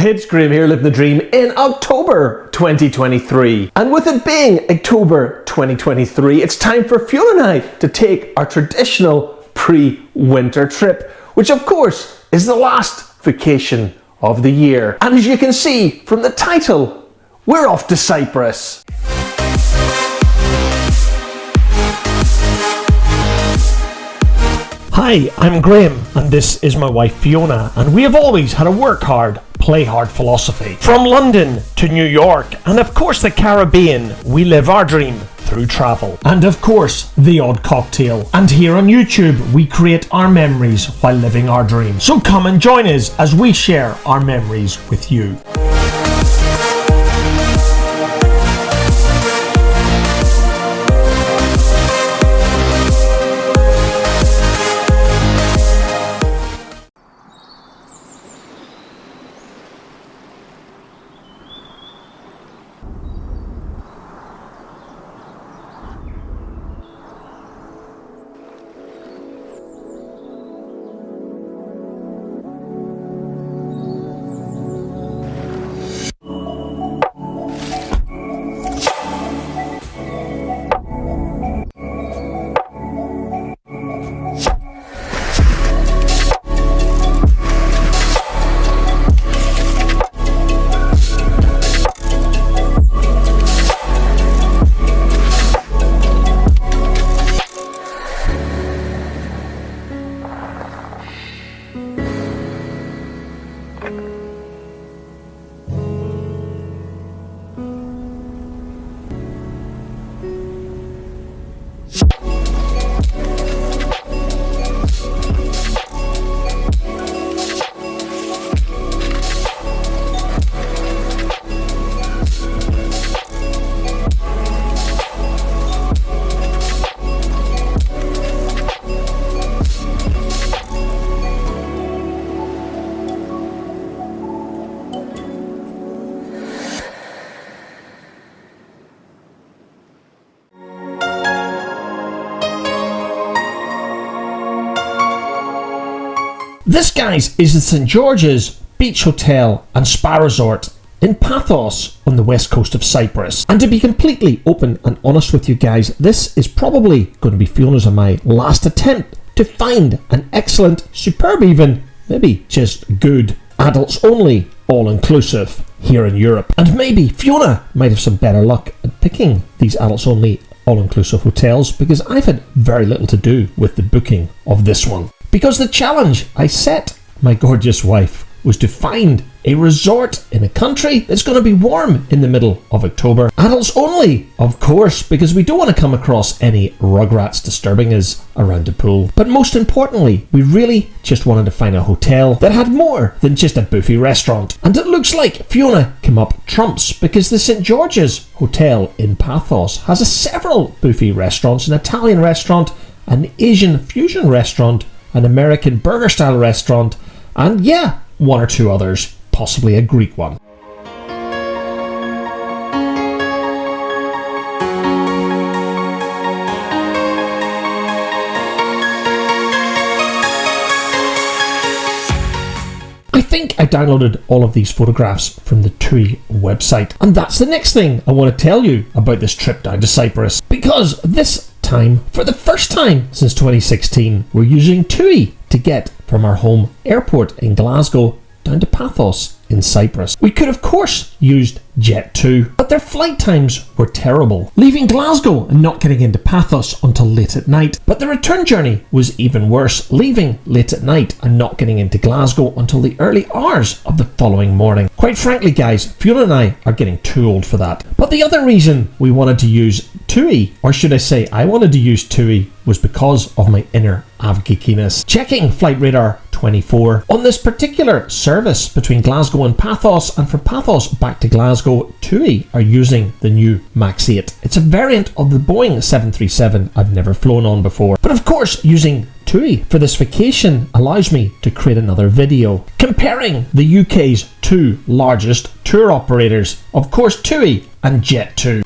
It's Graham here, living the dream in October 2023. And with it being October 2023, it's time for Fiona and I to take our traditional pre-winter trip, which of course is the last vacation of the year. And as you can see from the title, we're off to Cyprus. Hi, I'm Graham, and this is my wife Fiona, and we have always had a work hard, play hard philosophy. From London to New York, and of course the Caribbean, we live our dream through travel. And of course, the odd cocktail. And here on YouTube, we create our memories while living our dream. So come and join us as we share our memories with you. This, guys, is the St. George's Beach Hotel and Spa Resort in Paphos on the west coast of Cyprus. And to be completely open and honest with you guys, this is probably going to be Fiona's and my last attempt to find an excellent, superb even, maybe just good, adults only, all-inclusive here in Europe. And maybe Fiona might have some better luck at picking these adults only, all-inclusive hotels, because I've had very little to do with the booking of this one. Because the challenge I set my gorgeous wife was to find a resort in a country that's going to be warm in the middle of October. Adults only, of course, because we don't want to come across any rugrats disturbing us around the pool. But most importantly, we really just wanted to find a hotel that had more than just a buffet restaurant. And it looks like Fiona came up trumps, because the St. George's Hotel in Paphos has several buffet restaurants, an Italian restaurant, an Asian fusion restaurant, an American burger style restaurant, and yeah, one or two others, possibly a Greek one. I think I downloaded all of these photographs from the TUI website, and that's the next thing I want to tell you about this trip down to Cyprus, because this time, for the first time since 2016, we're using TUI to get from our home airport in Glasgow down to Paphos in Cyprus. We could of course used Jet2, but their flight times were terrible, leaving Glasgow and not getting into Paphos until late at night. But the return journey was even worse, leaving late at night and not getting into Glasgow until the early hours of the following morning. Quite frankly guys, Fiona and I are getting too old for that. But the other reason we wanted to use TUI, or should I say I wanted to use TUI, was because of my inner avgeekiness. Checking Flight Radar 24 on this particular service between Glasgow and Paphos, and from Paphos back to Glasgow, TUI are using the new MAX 8. It's a variant of the Boeing 737 I've never flown on before. But of course, using TUI for this vacation allows me to create another video comparing the UK's two largest tour operators, of course TUI and Jet2.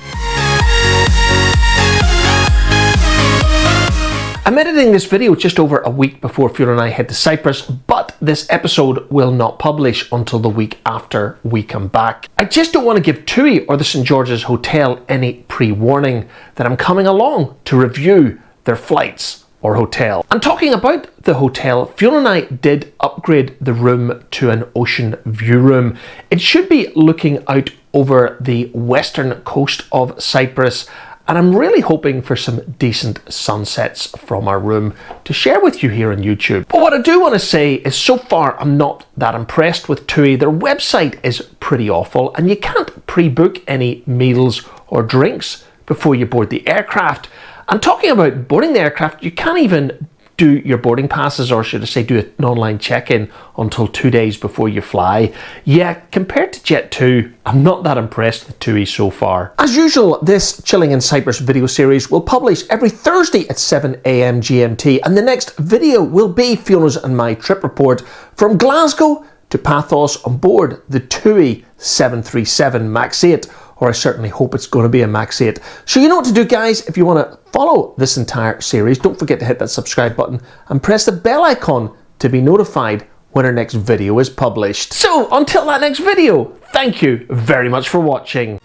I'm editing this video just over a week before Fiona and I head to Cyprus, but this episode will not publish until the week after we come back. I just don't want to give TUI or the St George's Hotel any pre-warning that I'm coming along to review their flights or hotel. And talking about the hotel, Fiona and I did upgrade the room to an ocean view room. It should be looking out over the western coast of Cyprus, and I'm really hoping for some decent sunsets from our room to share with you here on YouTube. But what I do want to say is so far I'm not that impressed with TUI. Their website is pretty awful, and you can't pre-book any meals or drinks before you board the aircraft. And talking about boarding the aircraft, you can't even do your boarding passes, or should I say do an online check-in, until 2 days before you fly. Yeah, compared to Jet2, I'm not that impressed with TUI so far. As usual, this Chilling in Cyprus video series will publish every Thursday at 7 AM GMT, and the next video will be Fiona's and my trip report from Glasgow to Pathos on board the TUI 737 MAX 8. Or I certainly hope it's going to be a MAX 8. So you know what to do, guys. If you want to follow this entire series, don't forget to hit that subscribe button and press the bell icon to be notified when our next video is published. So until that next video, thank you very much for watching.